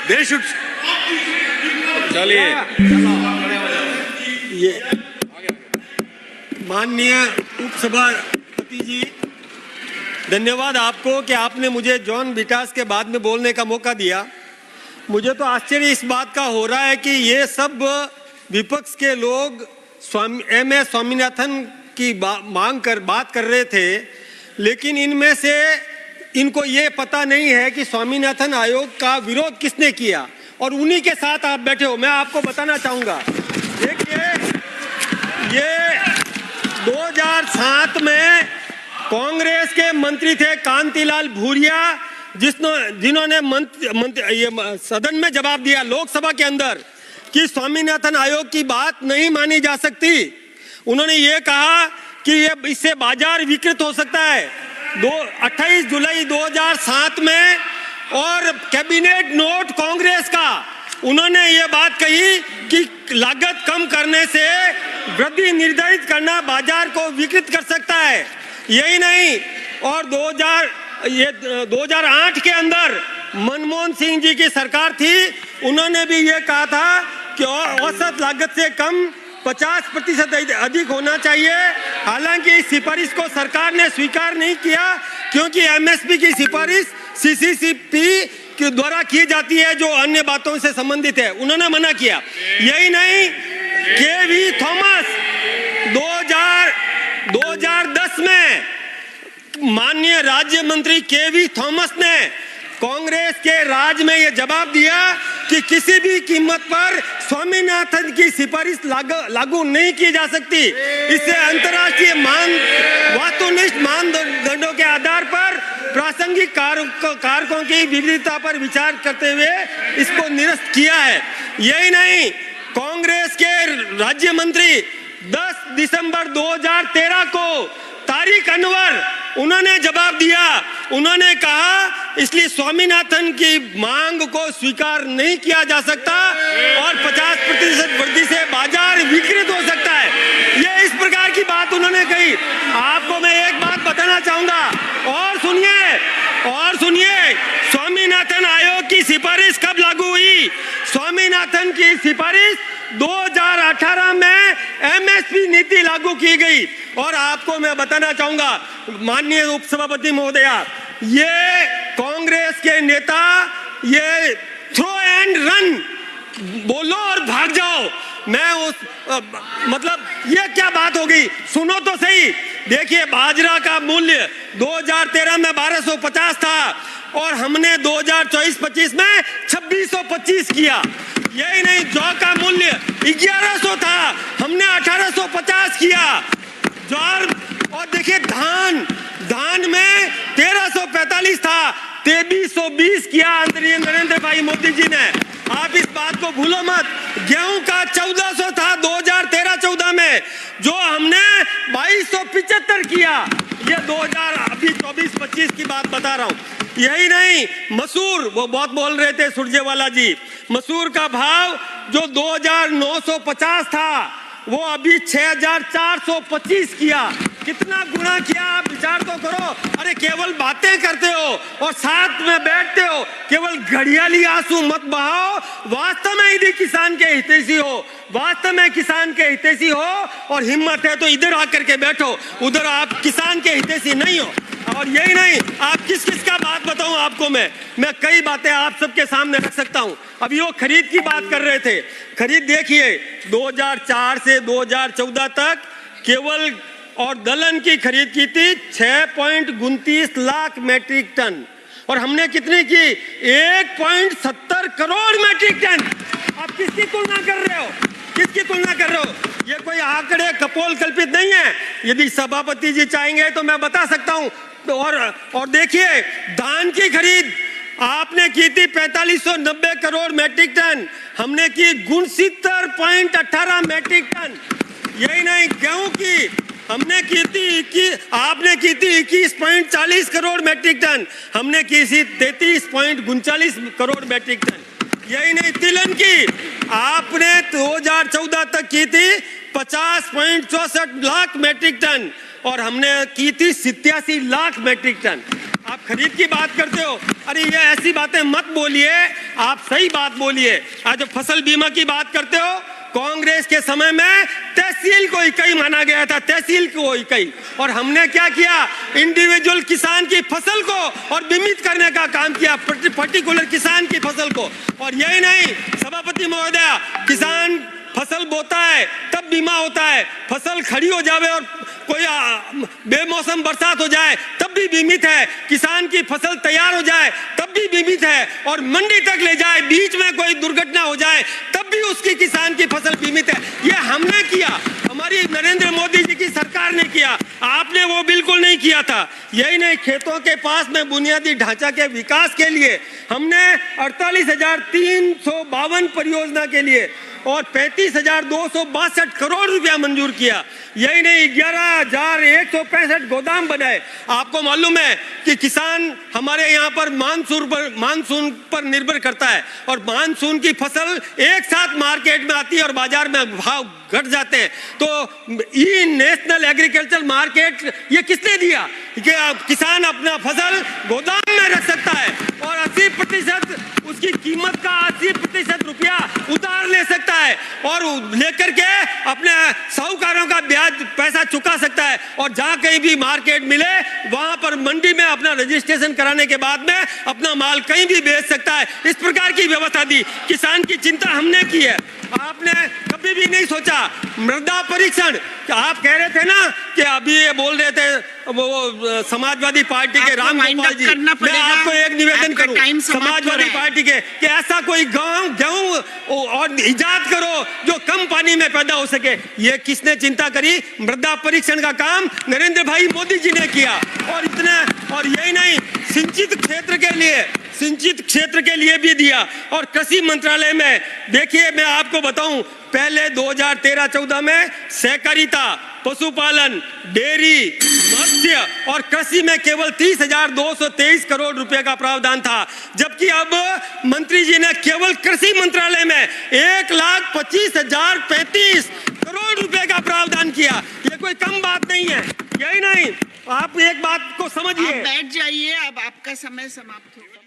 They should. चलिए, ये माननीय उपसभापति जी, धन्यवाद आपको कि आपने मुझे जॉन विटास के बाद में बोलने का मौका दिया। मुझे तो आश्चर्य इस बात का हो रहा है कि ये सब विपक्ष के लोग एम.एस. स्वामीनाथन की बात कर रहे थे, लेकिन इनमें से इनको ये पता नहीं है कि स्वामीनाथन आयोग का विरोध किसने किया, और उन्हीं के साथ आप बैठे हो। मैं आपको बताना चाहूँगा, देखिए ये 2007 में कांग्रेस के मंत्री थे कांतिलाल भूरिया, जिन्होंने सदन में जवाब दिया लोकसभा के अंदर कि स्वामीनाथन आयोग की बात नहीं मानी जा सकती। उन्होंने ये कहा कि ये इससे बाजार विकृत हो सकता है। 28 जुलाई 2007 में और कैबिनेट नोट कांग्रेस का, उन्होंने ये बात कही कि लागत कम करने से वृद्धि निर्धारित करना बाजार को विकृत कर सकता है। यही नहीं, और 2008 के अंदर मनमोहन सिंह जी की सरकार थी, उन्होंने भी ये कहा था कि औसत लागत से कम 50% अधिक होना चाहिए। हालांकि इस सिफारिश को सरकार ने स्वीकार नहीं किया, क्योंकि एमएसपी की सिफारिश सीसीसीपी के द्वारा की जाती है जो अन्य बातों से संबंधित है, उन्होंने मना किया। यही नहीं, के.वी. थॉमस 2010 में माननीय राज्य मंत्री के.वी. थॉमस ने कांग्रेस के राज में यह जवाब दिया कि किसी भी कीमत पर स्वामीनाथन की सिफारिश लागू नहीं की जा सकती। इससे अंतर्राष्ट्रीय वस्तुनिष्ठ मानदंडों के आधार पर प्रासंगिक कारकों की विविधता पर विचार करते हुए इसको निरस्त किया है। यही नहीं, कांग्रेस के राज्य मंत्री 10 दिसंबर 2013 को तारिक अनवर, उन्होंने जवाब दिया। उन्होंने कहा इसलिए स्वामीनाथन की मांग को स्वीकार नहीं किया जा सकता और 50% वृद्धि से बाजार विकृत हो सकता है। ये इस प्रकार की बात उन्होंने कही। आपको मैं एक बात बताना चाहूंगा, और सुनिए, स्वामीनाथन आयोग की सिफारिश कब लागू हुई? स्वामीनाथन की सिफारिश 2018 में एमएसपी नीति लागू की गई। और आपको मैं बताना चाहूंगा माननीय उपसभापति महोदया, ये कांग्रेस के नेता ये थ्रो एंड रन, बोलो और भाग जाओ। मतलब ये क्या बात हो गई? सुनो तो सही। देखिए, बाजरा का मूल्य 2013 में 1250 था और हमने 2024-25 में 2625 किया। यही नहीं, जौ का मूल्य 1100 था, हमने 1850 किया। ज्वार, और देखिए धान में 1345 था, 2320 किया नरेंद्र भाई मोदी जी ने। आप इस बात को भूलो मत। गेहूं का 1400 था 2013-14 में, जो हमने 2275 किया। ये 2024-25 की बात बता रहा हूं। यही नहीं, मसूर, वो बहुत बोल रहे थे सुरजेवाला जी, मसूर का भाव जो 2950 था वो अभी 6425 किया। कितना गुना किया? आप विचार तो करो। अरे केवल बातें करते हो और साथ में बैठते हो, केवल घड़ियाली आंसू मत बहाओ। वास्तव में यदि किसान के हितैषी हो, वास्तव में किसान के हितैषी हो और हिम्मत है तो इधर आकर के बैठो, उधर आप किसान के हितैषी नहीं हो। और यही नहीं, आप किस का बात बताऊं आपको। मैं कई बातें आप सबके सामने रख सकता हूं। अभी वो खरीद की बात कर रहे थे। खरीद देखिए, 2004 से 2014 तक केवल और दलहन की खरीद की थी 6.29 लाख मैट्रिक टन, और हमने कितनी की? 1.70 करोड़ मैट्रिक टन। आप किसकी तुलना कर रहे हो? किसकी तुलना कर रहे हो? ये कोई आंकड़े कपोल कल्पित नहीं है। यदि सभापति जी चाहेंगे तो मैं बता सकता हूं। और देखिए, धान की खरीद आपने की थी 4590 करोड़ मैट्रिक टन, हमने की 69.18 मैट्रिक टन। यही नहीं, गेहूं की हमने की थी आपने की थी 21.40 करोड़ मैट्रिक टन, हमने की थी 33.39 करोड़ मैट्रिक टन। यही नहीं, तिलहन की आपने 2014 तक की थी 50.64 लाख मैट्रिक टन और हमने की थी 87 लाख मैट्रिक टन। आप खरीद की बात करते हो। अरे ये ऐसी बातें मत बोलिए, आप सही बात बोलिए। आज जो फसल बीमा की बात करते हो, कांग्रेस के समय में तहसील को इकाई माना गया था, तहसील को इकाई, और हमने क्या किया, इंडिविजुअल किसान की फसल को और बीमित करने का काम किया, पर्टिकुलर किसान की फसल को। और यही नहीं सभापति महोदय, किसान फसल बोता है तब बीमा होता है, फसल खड़ी हो जावे और कोई बेमौसम बरसात हो जाए तब भी बीमित है, किसान की फसल तैयार हो जाए तब भी बीमित है, और मंडी तक ले जाए बीच में कोई दुर्घटना हो जाए तब भी उसकी किसान की फसल बीमित है। ये हमने किया, हमारी नरेंद्र मोदी जी की सरकार ने किया, आपने वो बिल्कुल नहीं किया था। यही नहीं, खेतों के पास में बुनियादी ढांचा के विकास के लिए हमने 48,352 परियोजना के लिए और 35,262 करोड़ रुपया मंजूर किया। यही नहीं, 11,165 गोदाम बनाए। आपको मालूम है कि किसान हमारे यहाँ पर मानसून पर निर्भर करता है, और मानसून की फसल एक साथ मार्केट में आती है और बाजार में भाव घट जाते हैं। तो ये नेशनल एग्रीकल्चर मार्केट ये किसने दिया कि किसान अपना फसल गोदाम में रख सकता है और 80% उसकी कीमत का 80% रुपया उधार ले सकता है और लेकर के अपने साहूकारों का ब्याज पैसा चुका सकता है, और जहां कहीं भी मार्केट मिले वहां पर मंडी में अपना रजिस्ट्रेशन कराने के बाद में अपना माल कहीं भी बेच सकता है। इस प्रकार की व्यवस्था दी। किसान की चिंता हमने की है, आपने कभी भी नहीं सोचा। मृदा परीक्षण, आप कह रहे थे ना कि अभी ये बोल रहे थे वो समाजवादी पार्टी के राम गोपाल जी, मैं आपको एक निवेदन करूं समाजवादी पार्टी के कि ऐसा कोई गेहूं और इजाद करो जो कम पानी में पैदा हो सके। ये किसने चिंता करी? मृदा परीक्षण का काम नरेंद्र भाई मोदी जी ने किया। और इतने, और यही नहीं, सिंचित क्षेत्र के लिए भी दिया। और कृषि मंत्रालय में देखिए, मैं आपको बताऊं, पहले 2013-14 में सहकारिता, पशुपालन, डेयरी, मत्स्य और कृषि में केवल 30,223 करोड़ रुपए का प्रावधान था, जबकि अब मंत्री जी ने केवल कृषि मंत्रालय में 1,25,035 करोड़ रुपए का प्रावधान किया। ये कोई कम बात नहीं है। यही नहीं, आप एक बात को समझिए, बैठ जाइए, अब आपका समय समाप्त होगा।